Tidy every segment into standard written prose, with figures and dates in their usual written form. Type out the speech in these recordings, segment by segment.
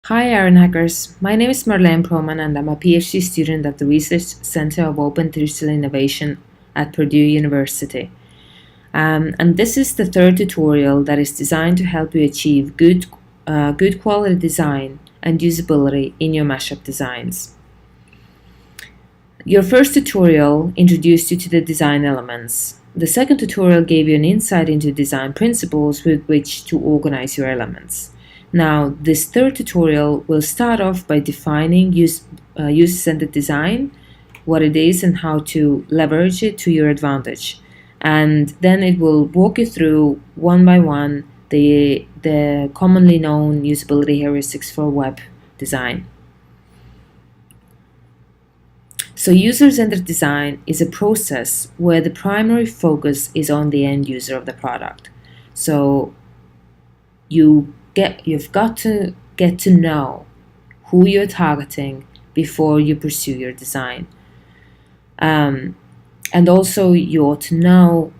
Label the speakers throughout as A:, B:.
A: Hi IronHackers, my name is Marlene Proman and I'm a PhD student at the Research Center of Open Digital Innovation at Purdue University. And this is the third tutorial that is designed to help you achieve good quality design and usability in your mashup designs. Your first tutorial introduced you to the design elements. The second tutorial gave you an insight into design principles with which to organize your elements. Now, this third tutorial will start off by defining user-centered design, what it is and how to leverage it to your advantage. And then it will walk you through one by one the commonly known usability heuristics for web design. So user-centered design is a process where the primary focus is on the end user of the product. So you've got to get to know who you're targeting before you pursue your design. And also you ought to know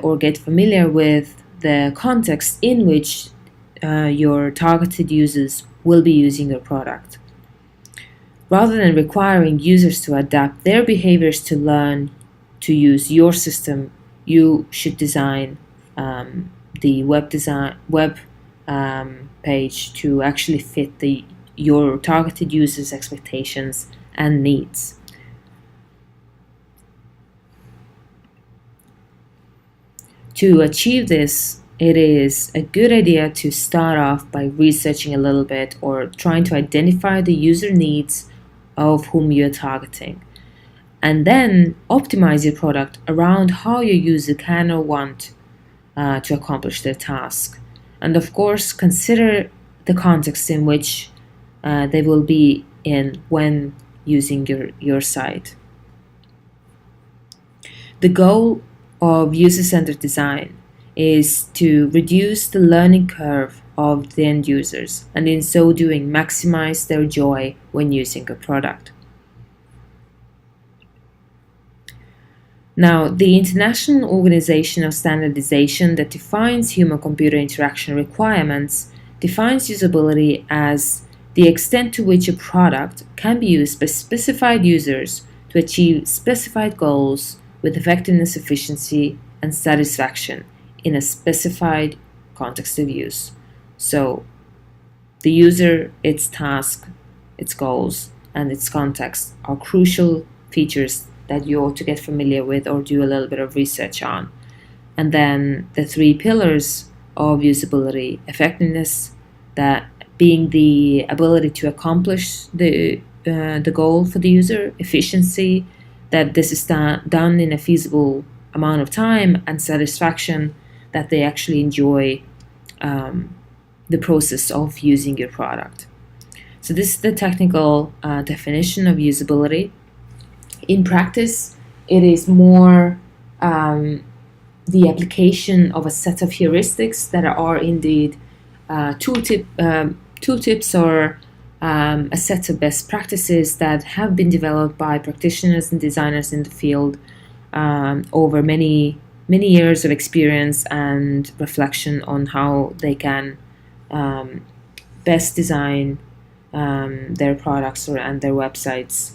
A: or get familiar with the context in which your targeted users will be using your product. Rather than requiring users to adapt their behaviors to learn to use your system, you should design the web page to actually fit your targeted users' expectations and needs. To achieve this, it is a good idea to start off by researching a little bit or trying to identify the user needs of whom you're targeting, and then optimize your product around how your user can or want to accomplish their task. And of course, consider the context in which they will be in when using your site. The goal of user-centered design is to reduce the learning curve of the end users, and in so doing maximize their joy when using a product. Now, the International Organization of Standardization that defines human-computer interaction requirements defines usability as the extent to which a product can be used by specified users to achieve specified goals with effectiveness, efficiency, and satisfaction in a specified context of use. So, the user, its task, its goals, and its context are crucial features that you ought to get familiar with or do a little bit of research on. And then the three pillars of usability: effectiveness, that being the ability to accomplish the goal for the user; efficiency, that this is done in a feasible amount of time; and satisfaction, that they actually enjoy the process of using your product. So this is the technical definition of usability. In practice, it is more the application of a set of heuristics that are indeed tooltips or a set of best practices that have been developed by practitioners and designers in the field over many years of experience and reflection on how they can best design their products and their websites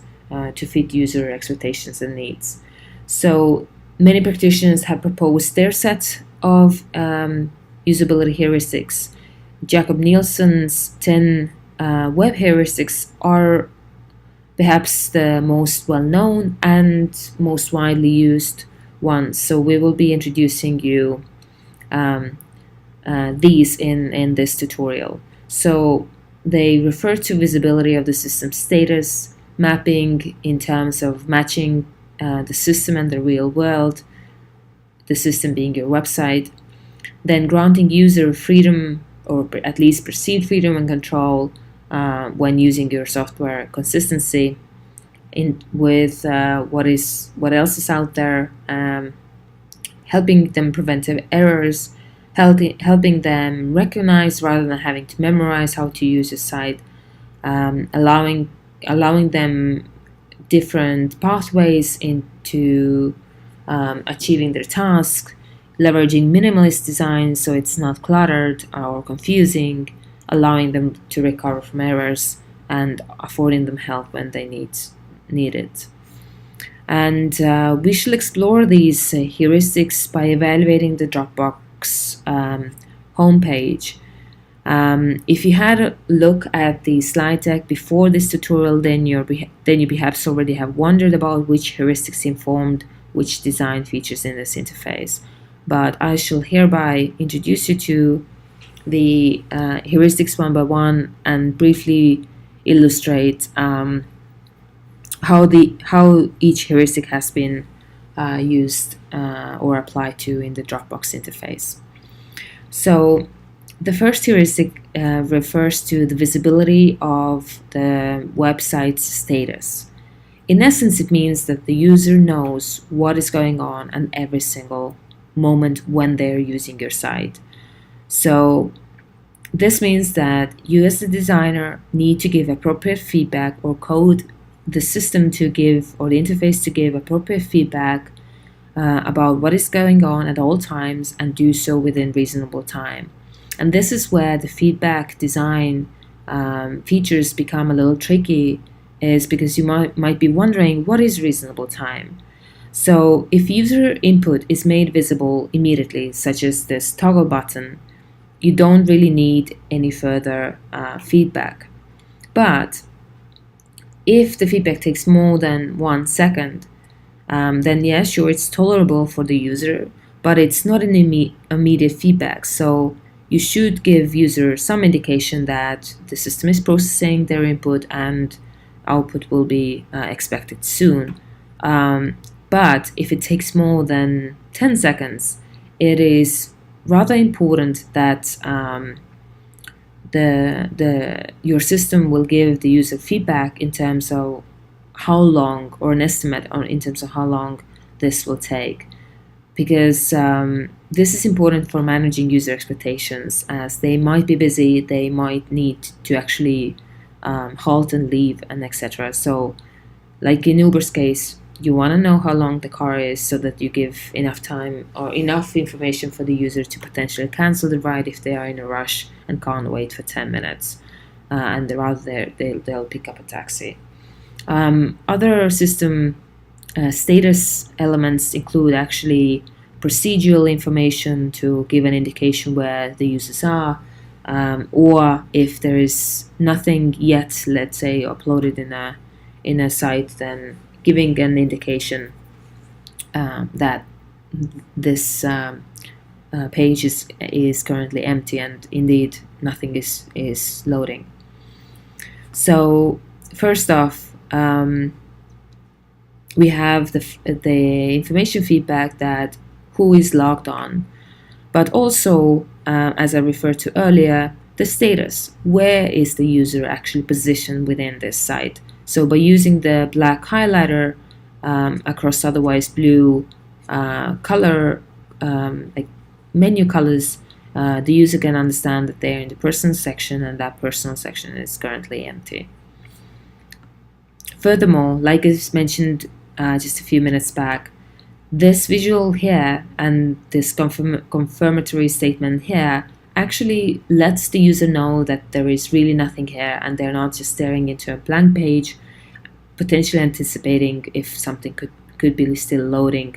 A: to fit user expectations and needs. So many practitioners have proposed their set of usability heuristics. Jakob Nielsen's 10 web heuristics are perhaps the most well-known and most widely used ones. So we will be introducing you these in this tutorial. So they refer to visibility of the system status, mapping in terms of matching the system and the real world, the system being your website, then granting user freedom or at least perceived freedom and control when using your software, consistency with what else is out there, helping them prevent errors, helping them recognize rather than having to memorize how to use a site, allowing them different pathways into achieving their task, leveraging minimalist design so it's not cluttered or confusing, allowing them to recover from errors and affording them help when they need it. And we shall explore these heuristics by evaluating the Dropbox homepage. If you had a look at the slide deck before this tutorial, then you perhaps already have wondered about which heuristics informed which design features in this interface. But I shall hereby introduce you to the heuristics one by one and briefly illustrate how each heuristic has been used or applied to in the Dropbox interface. So the first heuristic refers to the visibility of the website's status. In essence, it means that the user knows what is going on at every single moment when they're using your site. So this means that you as the designer need to give appropriate feedback or code the system to give, or the interface to give appropriate feedback about what is going on at all times, and do so within reasonable time. And this is where the feedback design features become a little tricky, is because you might be wondering, what is reasonable time? So if user input is made visible immediately, such as this toggle button, you don't really need any further feedback. But if the feedback takes more than 1 second, then yeah, sure, it's tolerable for the user, but it's not an immediate feedback. So you should give user some indication that the system is processing their input and output will be expected soon. But if it takes more than 10 seconds, it is rather important that your system will give the user feedback in terms of how long, or an estimate in terms of how long this will take, because this is important for managing user expectations, as they might be busy, they might need to actually halt and leave, and etc. So like in Uber's case, you want to know how long the car is so that you give enough time or enough information for the user to potentially cancel the ride if they are in a rush and can't wait for 10 minutes. And rather they'll pick up a taxi. Other system status elements include actually procedural information to give an indication where the users are, or if there is nothing yet, let's say, uploaded in a site, then giving an indication that this page is currently empty, and indeed nothing is loading. So first off, we have the information feedback that who is logged on, but also, as I referred to earlier, the status. Where is the user actually positioned within this site? So by using the black highlighter across otherwise blue color, like menu colors, the user can understand that they're in the personal section and that personal section is currently empty. Furthermore, like I mentioned just a few minutes back, this visual here and this confirmatory statement here actually lets the user know that there is really nothing here and they're not just staring into a blank page, potentially anticipating if something could be still loading.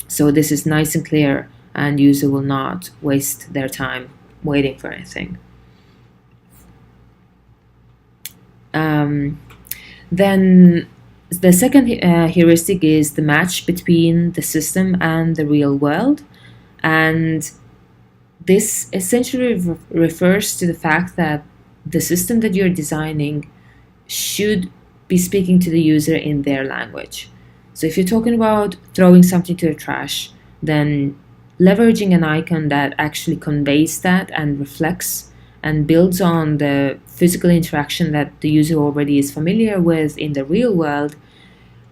A: So this is nice and clear, and user will not waste their time waiting for anything. Then the second heuristic is the match between the system and the real world, and this essentially refers to the fact that the system that you're designing should be speaking to the user in their language. So if you're talking about throwing something to the trash, then leveraging an icon that actually conveys that and reflects and builds on the physical interaction that the user already is familiar with in the real world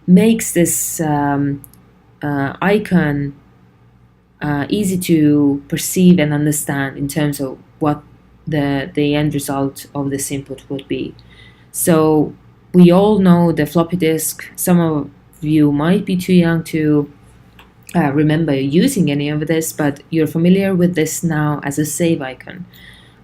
A: makes this icon easy to perceive and understand in terms of what the end result of this input would be. So we all know the floppy disk. Some of you might be too young to remember using any of this, but you're familiar with this now as a save icon.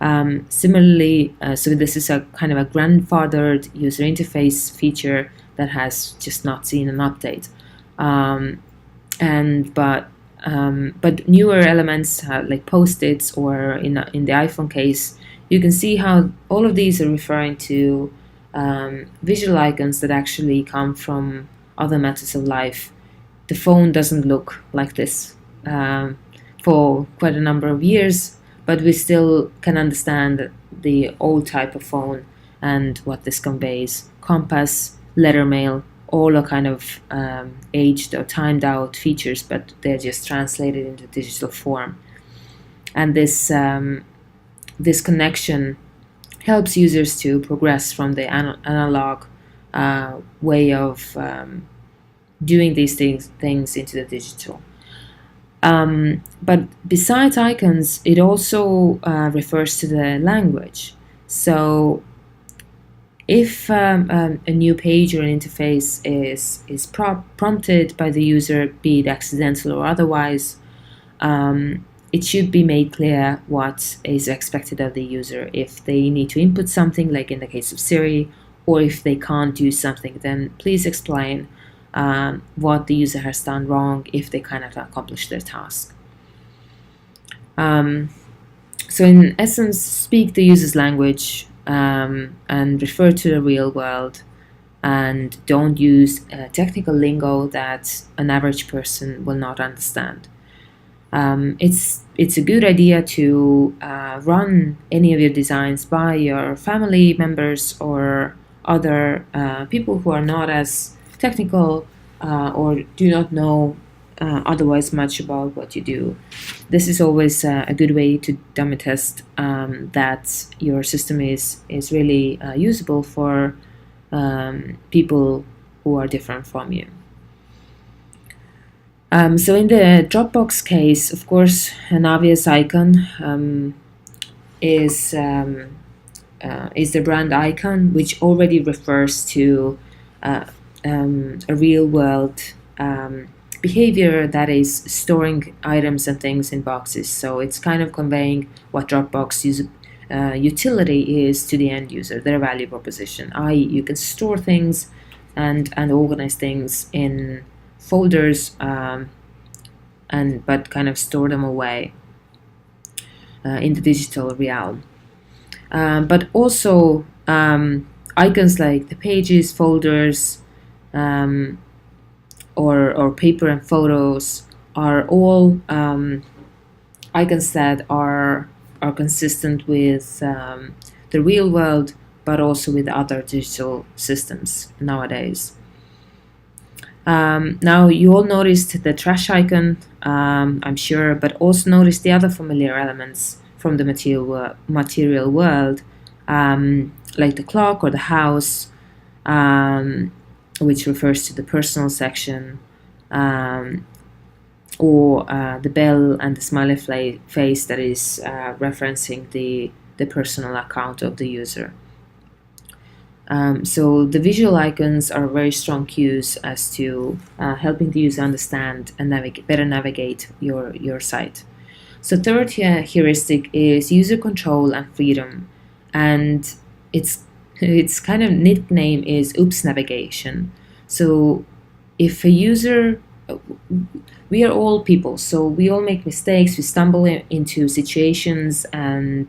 A: Similarly, so this is a kind of a grandfathered user interface feature that has just not seen an update. But newer elements like post-its, or in the iPhone case, you can see how all of these are referring to visual icons that actually come from other matters of life. The phone doesn't look like this for quite a number of years, but we still can understand the old type of phone and what this conveys. Compass, letter mail, all are kind of aged or timed out features, but they're just translated into digital form. And this connection helps users to progress from the analog way of doing these things into the digital. But besides icons, it also refers to the language. So if a new page or an interface is prompted by the user, be it accidental or otherwise, it should be made clear what is expected of the user. If they need to input something, like in the case of Siri, or if they can't do something, then please explain what the user has done wrong if they cannot accomplish their task. So in essence, speak the user's language and refer to the real world, and don't use technical lingo that an average person will not understand. It's a good idea to run any of your designs by your family members or other people who are not as technical or do not know otherwise much about what you do. This is always a good way to dummy test that your system is really usable for people who are different from you. So in the Dropbox case, of course, an obvious icon is the brand icon, which already refers to a real-world behavior that is storing items and things in boxes. So it's kind of conveying what Dropbox utility is to the end user, their value proposition. I.e., you can store things and organize things in folders, but kind of store them away in the digital realm. But also icons like the pages, folders, or paper and photos are all icons that are consistent with the real world, but also with other digital systems nowadays. Now you all noticed the trash icon, I'm sure, but also noticed the other familiar elements from the material world, like the clock or the house, which refers to the personal section, or the bell and the smiley face that is referencing the personal account of the user. So the visual icons are very strong cues as to helping the user understand and better navigate your site. So third heuristic is user control and freedom, and its kind of nickname is Oops Navigation. So if a user, we are all people, so we all make mistakes, we stumble into situations and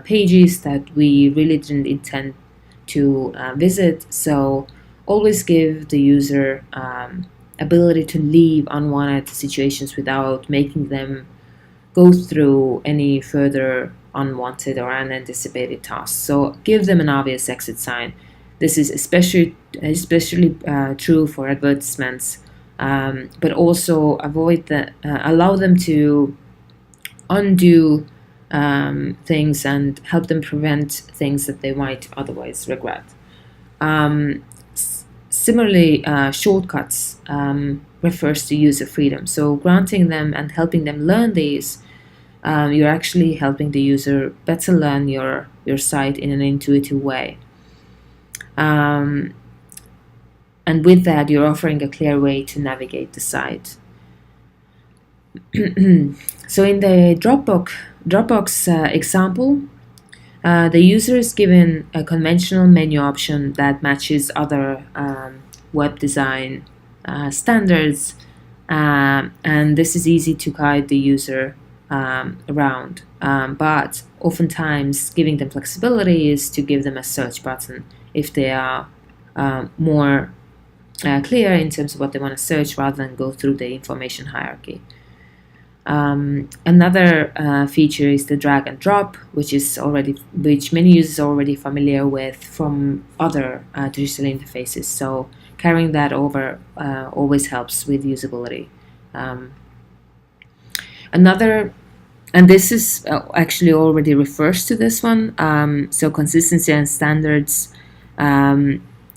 A: pages that we really didn't intend to visit. So always give the user ability to leave unwanted situations without making them go through any further unwanted or unanticipated tasks. So give them an obvious exit sign. This is especially true for advertisements, but also allow them to undo things and help them prevent things that they might otherwise regret. Similarly, shortcuts refers to user freedom. So granting them and helping them learn these, you're actually helping the user better learn your site in an intuitive way. And with that, you're offering a clear way to navigate the site. So in the Dropbox example, The user is given a conventional menu option that matches other web design standards, and this is easy to guide the user around. But oftentimes, giving them flexibility is to give them a search button if they are more clear in terms of what they want to search rather than go through the information hierarchy. Another feature is the drag and drop, which many users are already familiar with from other digital interfaces. So carrying that over always helps with usability. And this is actually already refers to this one. So consistency and standards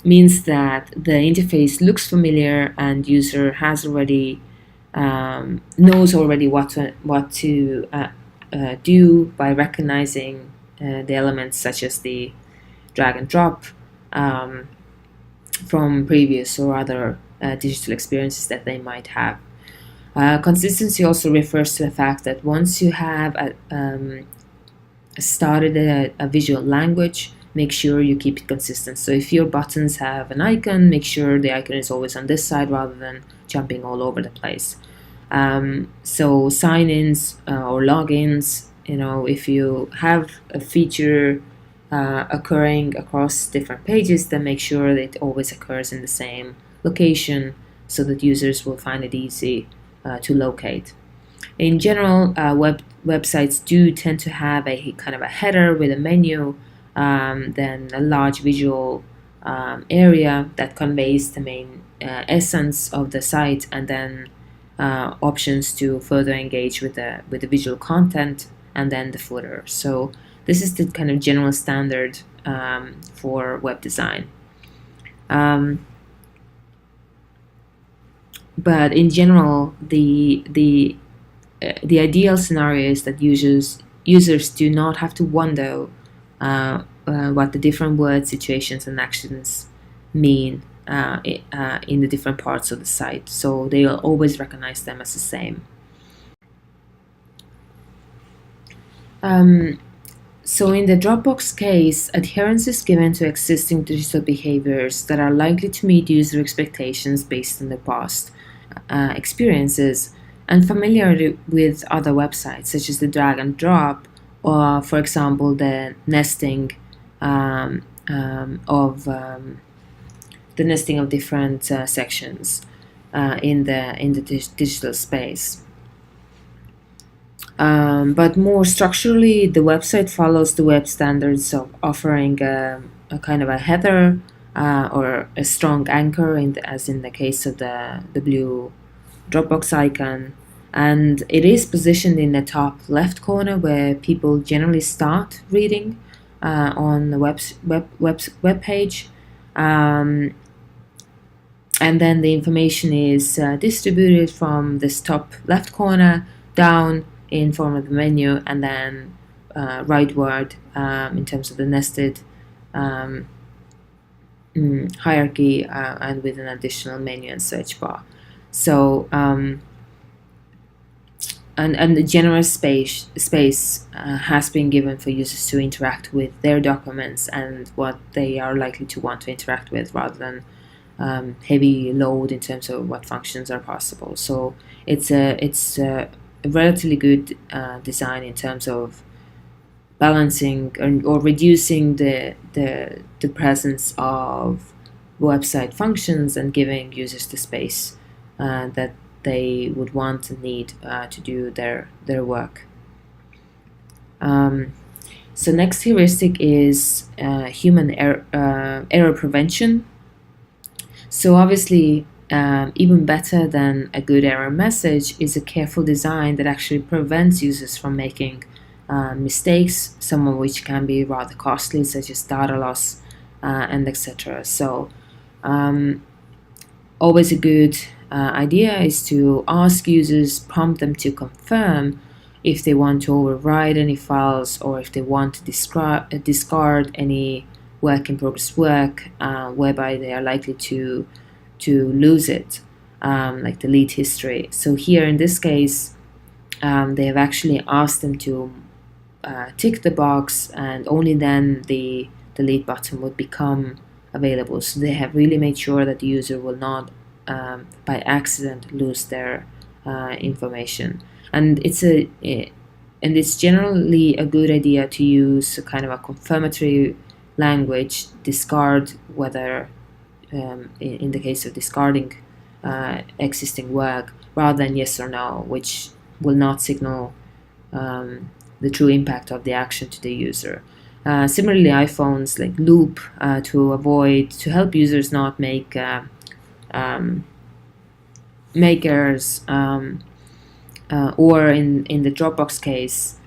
A: means that the interface looks familiar and user has already knows already what to do by recognizing the elements such as the drag and drop from previous or other digital experiences that they might have. Consistency also refers to the fact that once you have started a visual language, make sure you keep it consistent. So if your buttons have an icon, make sure the icon is always on this side rather than jumping all over the place. So sign-ins or logins, if you have a feature occurring across different pages, then make sure that it always occurs in the same location so that users will find it easy to locate. In general, websites do tend to have a kind of a header with a menu, then a large visual area that conveys the main essence of the site, and then options to further engage with the visual content, and then the footer. So this is the kind of general standard for web design. But in general, the ideal scenario is that users do not have to wonder what the different words, situations, and actions mean in the different parts of the site. So they will always recognize them as the same. So in the Dropbox case, adherence is given to existing digital behaviors that are likely to meet user expectations based on their past experiences and familiarity with other websites, such as the drag and drop, or, for example, the nesting of different sections in the digital space. But more structurally, the website follows the web standards of offering a kind of a header or a strong anchor, as in the case of the blue Dropbox icon, and it is positioned in the top left corner where people generally start reading on the web page, and then the information is distributed from this top left corner down in form of the menu, and then rightward in terms of the nested hierarchy and with an additional menu and search bar. So and the generous space has been given for users to interact with their documents and what they are likely to want to interact with, rather than heavy load in terms of what functions are possible. So it's a relatively good design in terms of balancing or reducing the presence of website functions and giving users the space that they would want and need to do their work. So next heuristic is human error prevention. So obviously, even better than a good error message is a careful design that actually prevents users from making mistakes, some of which can be rather costly, such as data loss and etc. So always a good idea is to ask users, prompt them to confirm if they want to override any files or if they want to discard any work in progress work, whereby they are likely to lose it, like delete history. So here in this case, they have actually asked them to tick the box, and only then the delete button would become available. So they have really made sure that the user will not by accident lose their information. And it's generally a good idea to use a kind of a confirmatory language, discard whether in the case of discarding existing work, rather than yes or no, which will not signal the true impact of the action to the user. Similarly, iPhones like loop to help users not make errors, or in the Dropbox case,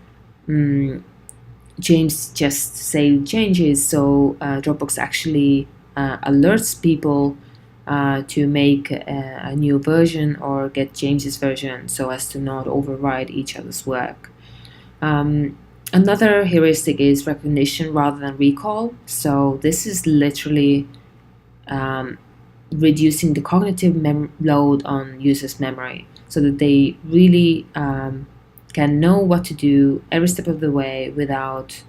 A: James just saved changes, so Dropbox actually alerts people to make a new version or get James's version, so as to not override each other's work. Another heuristic is recognition rather than recall. So this is literally reducing the cognitive load on users' memory, so that they really can know what to do every step of the way without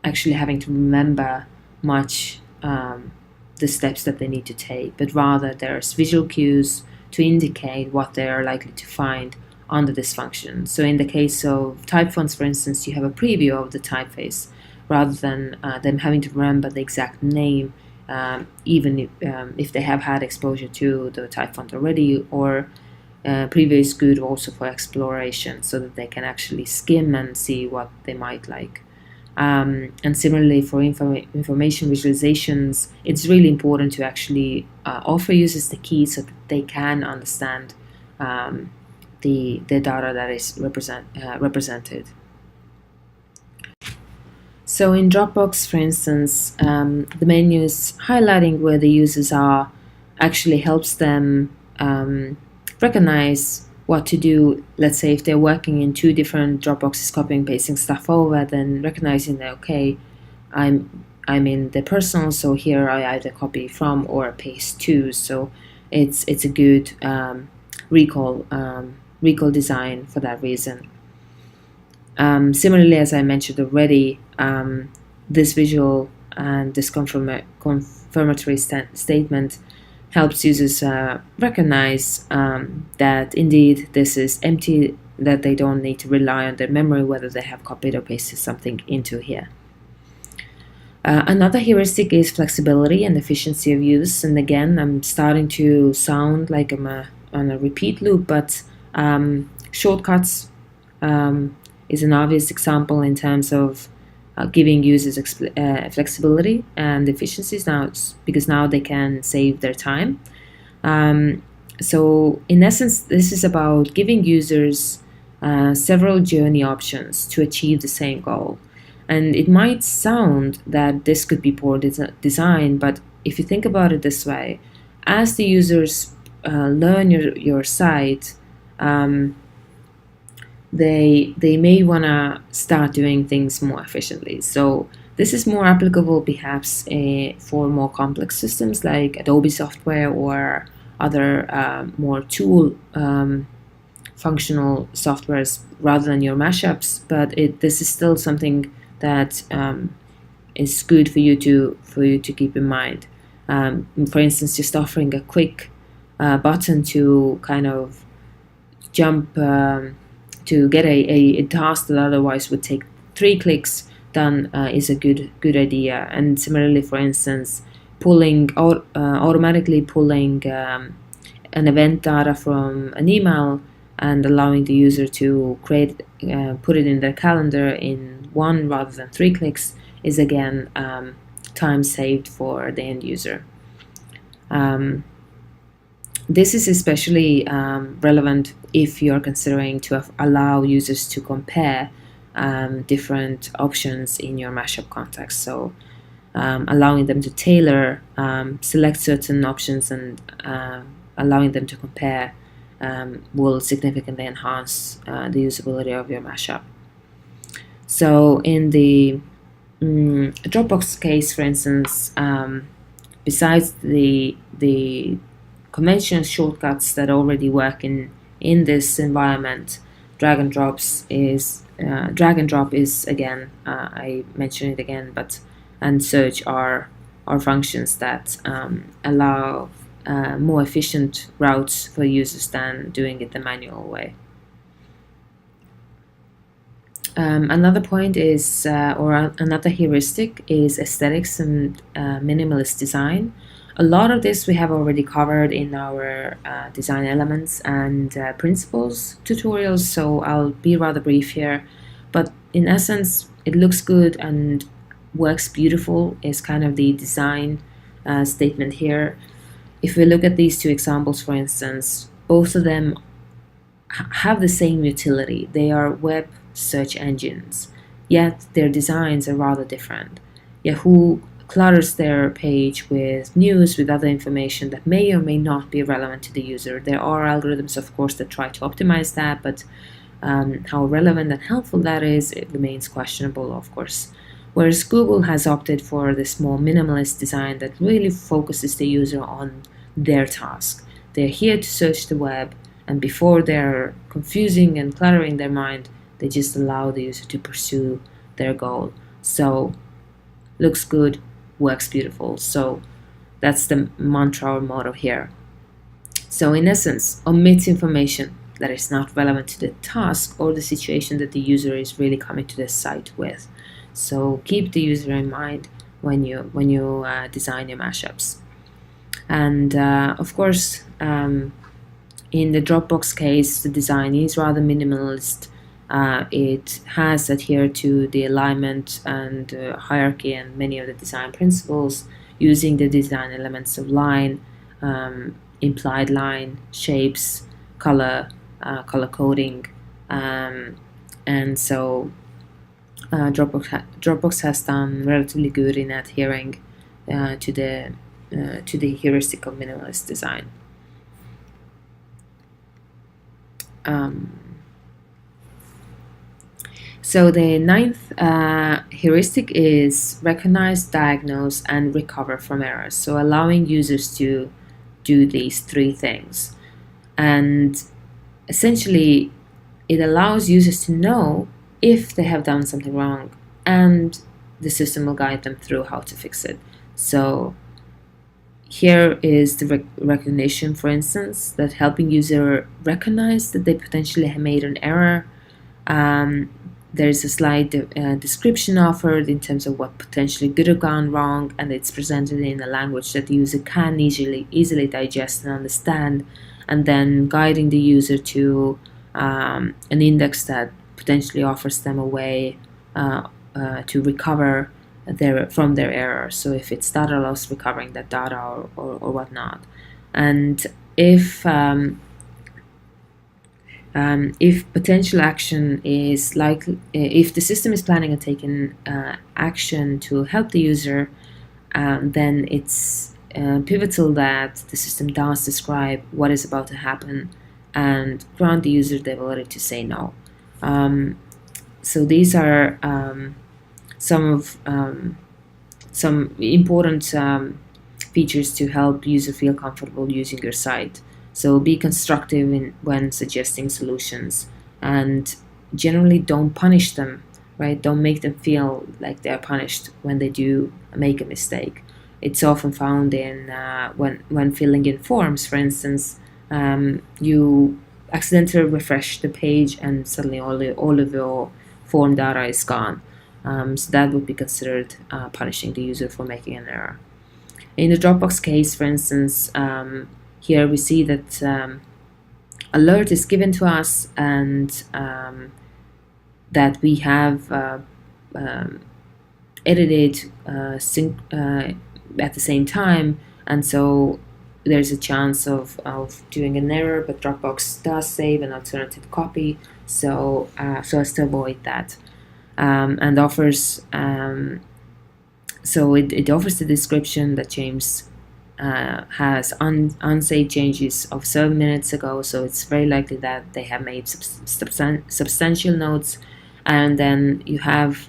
A: actually having to remember much the steps that they need to take, but rather there's visual cues to indicate what they are likely to find under this function. So in the case of type fonts, for instance, you have a preview of the typeface rather than them having to remember the exact name, even if they have had exposure to the type font already, or preview is good also for exploration, so that they can actually skim and see what they might like. And similarly for information visualizations, it's really important to actually offer users the key so that they can understand the data that is represented. So in Dropbox, for instance, the menus highlighting where the users are actually helps them recognize what to do. Let's say if they're working in two different Dropboxes, copying and pasting stuff over, then recognizing that, okay, I'm in the personal, so here I either copy from or paste to. So it's a good recall design for that reason. Similarly, as I mentioned already, this visual and this confirmatory statement helps users recognize that indeed this is empty, that they don't need to rely on their memory, whether they have copied or pasted something into here. Another heuristic is flexibility and efficiency of use. And again, I'm starting to sound like I'm on a repeat loop, but shortcuts is an obvious example in terms of giving users flexibility and efficiencies now, because now they can save their time. So in essence, this is about giving users several journey options to achieve the same goal. And it might sound that this could be poor design, but if you think about it this way, as the users learn your site, they may want to start doing things more efficiently. So this is more applicable perhaps for more complex systems like Adobe software or other more tool functional softwares rather than your mashups. But this is still something that is good for you to keep in mind. For instance, just offering a quick button to kind of jump to get a task that otherwise would take 3 clicks done is a good idea. And similarly, for instance, automatically pulling an event data from an email and allowing the user to put it in their calendar in 1 rather than 3 clicks is again time saved for the end user. This is especially relevant if you're considering to allow users to compare different options in your mashup context. So allowing them to tailor, select certain options, and allowing them to compare will significantly enhance the usability of your mashup. So in the Dropbox case, for instance, besides the conventional shortcuts that already work in this environment, drag and drops is drag and drop is, again, I mentioned it again, and search are functions that allow more efficient routes for users than doing it the manual way. Another point is, or another heuristic is aesthetics and minimalist design. A lot of this we have already covered in our design elements and principles tutorials, so I'll be rather brief here. But in essence, it looks good and works beautiful is kind of the design statement here. If we look at these two examples, for instance, both of them have the same utility. They are web search engines, yet their designs are rather different. Yahoo clutters their page with news, with other information that may or may not be relevant to the user. There are algorithms, of course, that try to optimize that, but how relevant and helpful that is, it remains questionable, of course. Whereas Google has opted for this more minimalist design that really focuses the user on their task. They're here to search the web, and before they're confusing and cluttering their mind, they just allow the user to pursue their goal. So, looks good, works beautiful. So, that's the mantra or motto here. So, in essence, omit information that is not relevant to the task or the situation that the user is really coming to the site with. So, keep the user in mind when you design your mashups. And of course, in the Dropbox case, the design is rather minimalist. It has adhered to the alignment and hierarchy and many of the design principles, using the design elements of line, implied line, shapes, color coding, and so Dropbox has done relatively good in adhering to the heuristic of minimalist design. So the ninth heuristic is recognize, diagnose, and recover from errors. So allowing users to do these three things. And essentially, it allows users to know if they have done something wrong, and the system will guide them through how to fix it. So here is the recognition, for instance, that helping user recognize that they potentially have made an error. There's a slide description offered in terms of what potentially could have gone wrong, and it's presented in a language that the user can easily digest and understand, and then guiding the user to an index that potentially offers them a way to recover from their error. So if it's data loss, recovering that data or whatnot. And if potential action is likely, if the system is planning on taking action to help the user, then it's pivotal that the system does describe what is about to happen and grant the user the ability to say no. So these are some important features to help user feel comfortable using your site. So be constructive when suggesting solutions, and generally don't punish them, right? Don't make them feel like they're punished when they do make a mistake. It's often found in when filling in forms, for instance, you accidentally refresh the page and suddenly all of your form data is gone. So that would be considered punishing the user for making an error. In the Dropbox case, for instance, here we see that alert is given to us, and that we have edited at the same time, and so there's a chance of doing an error, but Dropbox does save an alternative copy, so as to avoid that, and offers so it offers the description that James has unsaved changes of 7 minutes ago, so it's very likely that they have made substantial notes, and then you have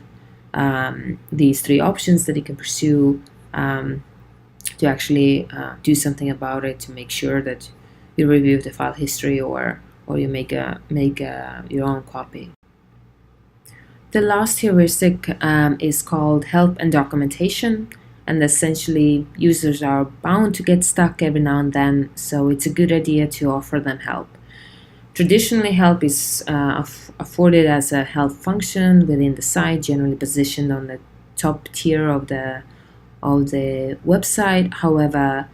A: these three options that you can pursue to actually do something about it, to make sure that you review the file history or you make your own copy. The last heuristic is called help and documentation, and essentially users are bound to get stuck every now and then, so it's a good idea to offer them help. Traditionally, help is afforded as a help function within the site, generally positioned on the top tier of the website. However,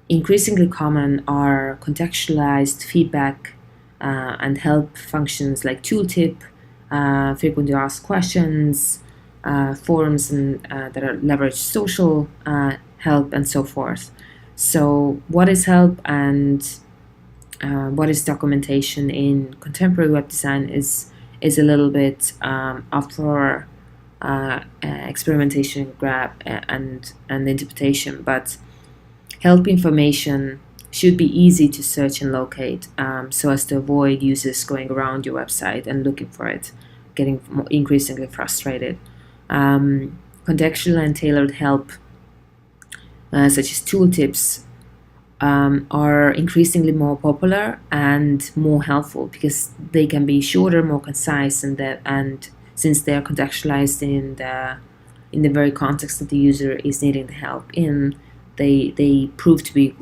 A: increasingly common are contextualized feedback and help functions like tooltip, frequently asked questions, forums that are leverage social help, and so forth. So, what is help and what is documentation in contemporary web design is a little bit up for experimentation, grab, and interpretation. But help information should be easy to search and locate, so as to avoid users going around your website and looking for it, getting increasingly frustrated. Contextual and tailored help, such as tooltips, are increasingly more popular and more helpful because they can be shorter, more concise, and since they are contextualized in the very context that the user is needing the help in, they prove to be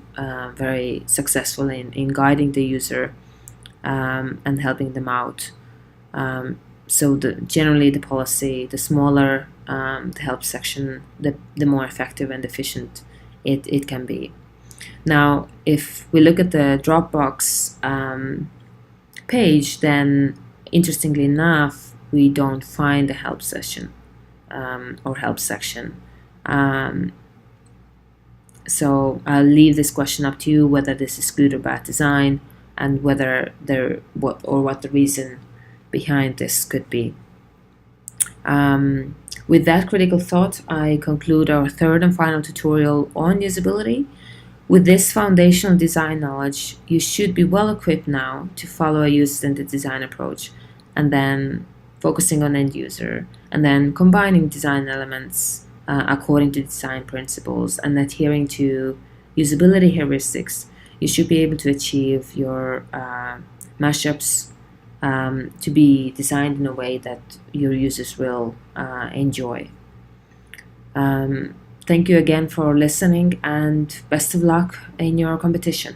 A: very successful in guiding the user and helping them out. So generally the policy, the smaller the help section, the more effective and efficient it can be. Now, if we look at the Dropbox page, then interestingly enough, we don't find a help session or help section. So I'll leave this question up to you, whether this is good or bad design, and whether what the reason behind this could be. With that critical thought, I conclude our third and final tutorial on usability. With this foundational design knowledge, you should be well equipped now to follow a user-centered design approach, and then focusing on end user, and then combining design elements according to design principles and adhering to usability heuristics. You should be able to achieve your mashups to be designed in a way that your users will enjoy. Thank you again for listening, and best of luck in your competition.